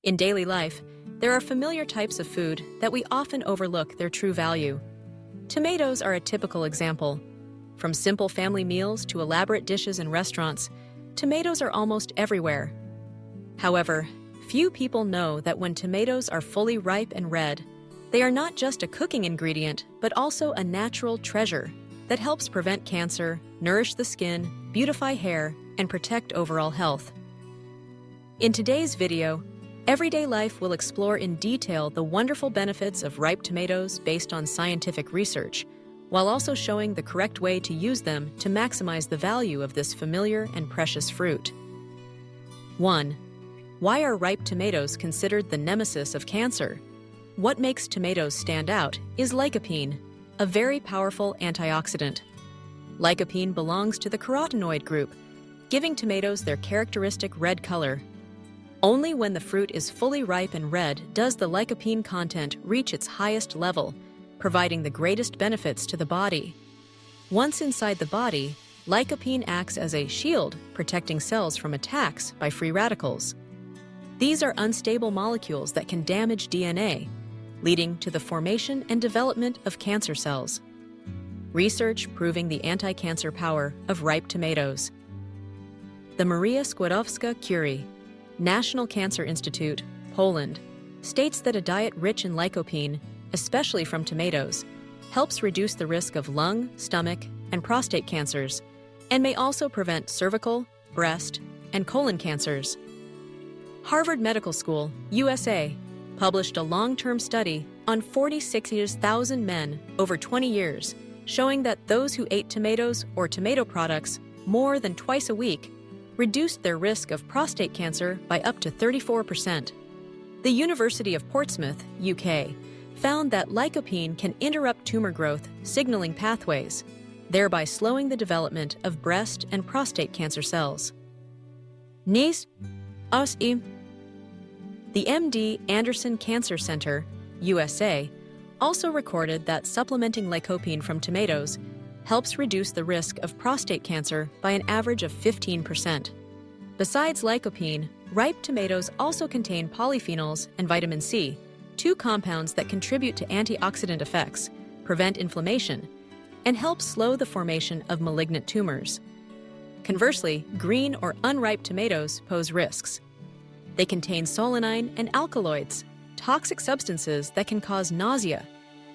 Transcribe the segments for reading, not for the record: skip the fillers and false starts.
In daily life, there are familiar types of food that we often overlook their true value. Tomatoes are a typical example. From simple family meals to elaborate dishes in restaurants, tomatoes are almost everywhere. However, few people know that when tomatoes are fully ripe and red, they are not just a cooking ingredient, but also a natural treasure that helps prevent cancer, nourish the skin, beautify hair, and protect overall health. In today's video, Everyday Life will explore in detail the wonderful benefits of ripe tomatoes based on scientific research, while also showing the correct way to use them to maximize the value of this familiar and precious fruit. 1. Why are ripe tomatoes considered the nemesis of cancer? What makes tomatoes stand out is lycopene, a very powerful antioxidant. Lycopene belongs to the carotenoid group, giving tomatoes their characteristic red color. Only when the fruit is fully ripe and red does the lycopene content reach its highest level, providing the greatest benefits to the body. Once inside the body, lycopene acts as a shield, protecting cells from attacks by free radicals. These are unstable molecules that can damage DNA, leading to the formation and development of cancer cells. Research proving the anti-cancer power of ripe tomatoes. The Maria Skłodowska-Curie National Cancer Institute, Poland, states that a diet rich in lycopene, especially from tomatoes, helps reduce the risk of lung, stomach, and prostate cancers, and may also prevent cervical, breast, and colon cancers. Harvard Medical School, USA, published a long-term study on 46,000 men over 20 years, showing that those who ate tomatoes or tomato products more than twice a week reduced their risk of prostate cancer by up to 34%. The University of Portsmouth, UK, found that lycopene can interrupt tumor growth signaling pathways, thereby slowing the development of breast and prostate cancer cells. Nice, the MD Anderson Cancer Center, USA, also recorded that supplementing lycopene from tomatoes helps reduce the risk of prostate cancer by an average of 15%. Besides lycopene, ripe tomatoes also contain polyphenols and vitamin C, two compounds that contribute to antioxidant effects, prevent inflammation, and help slow the formation of malignant tumors. Conversely, green or unripe tomatoes pose risks. They contain solanine and alkaloids, toxic substances that can cause nausea,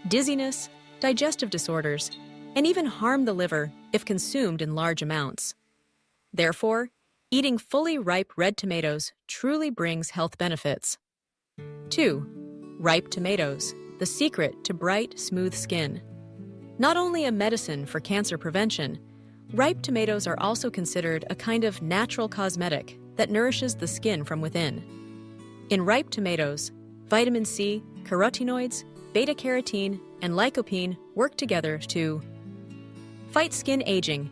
dizziness, digestive disorders, and even harm the liver if consumed in large amounts. Therefore, eating fully ripe red tomatoes truly brings health benefits. 2. Ripe tomatoes, the secret to bright, smooth skin. Not only a medicine for cancer prevention, ripe tomatoes are also considered a kind of natural cosmetic that nourishes the skin from within. In ripe tomatoes, vitamin C, carotenoids, beta-carotene, and lycopene work together to fight skin aging.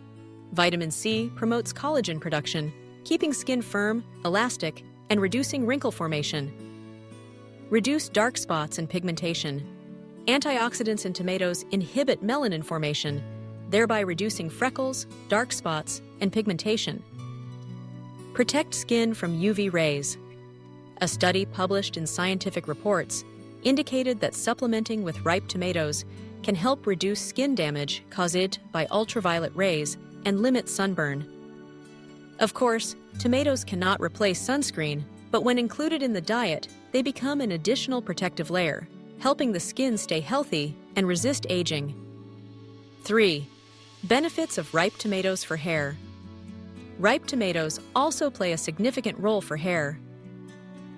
Vitamin C promotes collagen production, keeping skin firm, elastic, and reducing wrinkle formation. Reduce dark spots and pigmentation. Antioxidants in tomatoes inhibit melanin formation, thereby reducing freckles, dark spots, and pigmentation. Protect skin from UV rays. A study published in Scientific Reports indicated that supplementing with ripe tomatoes can help reduce skin damage caused by ultraviolet rays and limit sunburn. Of course, tomatoes cannot replace sunscreen, but when included in the diet, they become an additional protective layer, helping the skin stay healthy and resist aging. 3. Benefits of ripe tomatoes for hair. Ripe tomatoes also play a significant role for hair.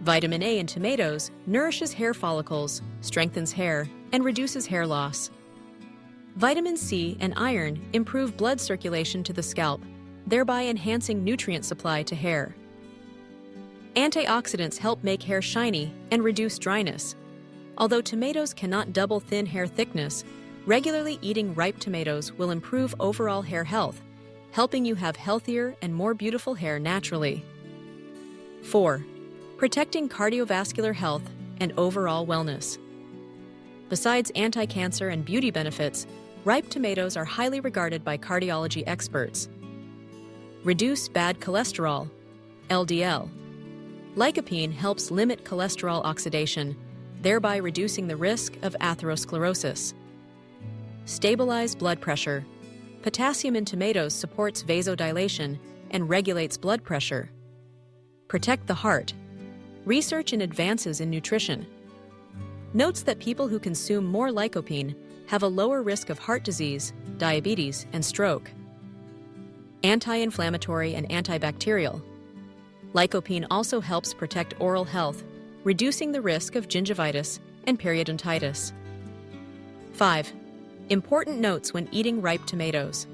Vitamin A in tomatoes nourishes hair follicles, strengthens hair, and reduces hair loss. Vitamin C and iron improve blood circulation to the scalp, thereby enhancing nutrient supply to hair. Antioxidants help make hair shiny and reduce dryness. Although tomatoes cannot double thin hair thickness, regularly eating ripe tomatoes will improve overall hair health, helping you have healthier and more beautiful hair naturally. 4. Protecting cardiovascular health and overall wellness. Besides anti-cancer and beauty benefits, ripe tomatoes are highly regarded by cardiology experts. Reduce bad cholesterol, LDL. Lycopene helps limit cholesterol oxidation, thereby reducing the risk of atherosclerosis. Stabilize blood pressure. Potassium in tomatoes supports vasodilation and regulates blood pressure. Protect the heart. Research and advances in nutrition notes that people who consume more lycopene have a lower risk of heart disease, diabetes, and stroke. Anti-inflammatory and antibacterial. Lycopene also helps protect oral health, reducing the risk of gingivitis and periodontitis. 5. Important notes when eating ripe tomatoes.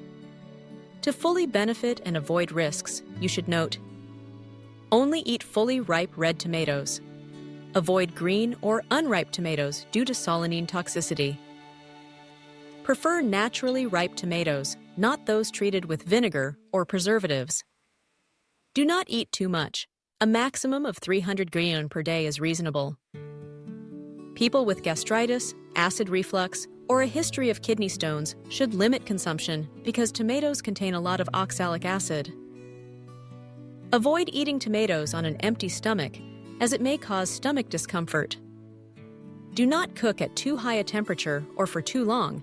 To fully benefit and avoid risks, you should note: only eat fully ripe red tomatoes. Avoid green or unripe tomatoes due to solanine toxicity. Prefer naturally ripe tomatoes, not those treated with vinegar or preservatives. Do not eat too much. A maximum of 300 grams per day is reasonable. People with gastritis, acid reflux, or a history of kidney stones should limit consumption because tomatoes contain a lot of oxalic acid. Avoid eating tomatoes on an empty stomach, as it may cause stomach discomfort. Do not cook at too high a temperature or for too long,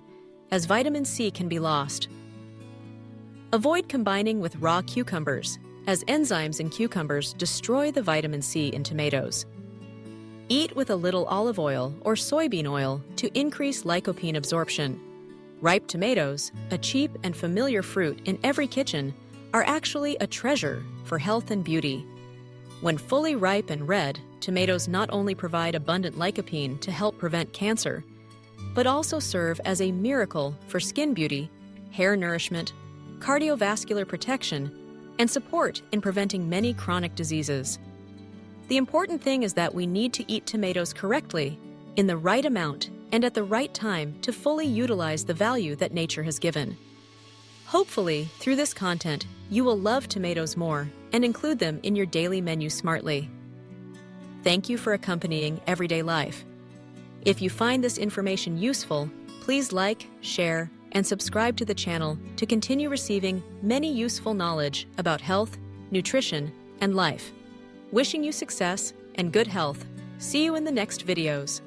as vitamin C can be lost. Avoid combining with raw cucumbers, as enzymes in cucumbers destroy the vitamin C in tomatoes. Eat with a little olive oil or soybean oil to increase lycopene absorption. Ripe tomatoes, a cheap and familiar fruit in every kitchen, are actually a treasure for health and beauty. When fully ripe and red, tomatoes not only provide abundant lycopene to help prevent cancer, but also serve as a miracle for skin beauty, hair nourishment, cardiovascular protection, and support in preventing many chronic diseases. The important thing is that we need to eat tomatoes correctly, in the right amount, and at the right time to fully utilize the value that nature has given. Hopefully, through this content, you will love tomatoes more and include them in your daily menu smartly. Thank you for accompanying everyday life. If you find this information useful, please like, share, and subscribe to the channel to continue receiving many useful knowledge about health, nutrition, and life. Wishing you success and good health. See you in the next videos.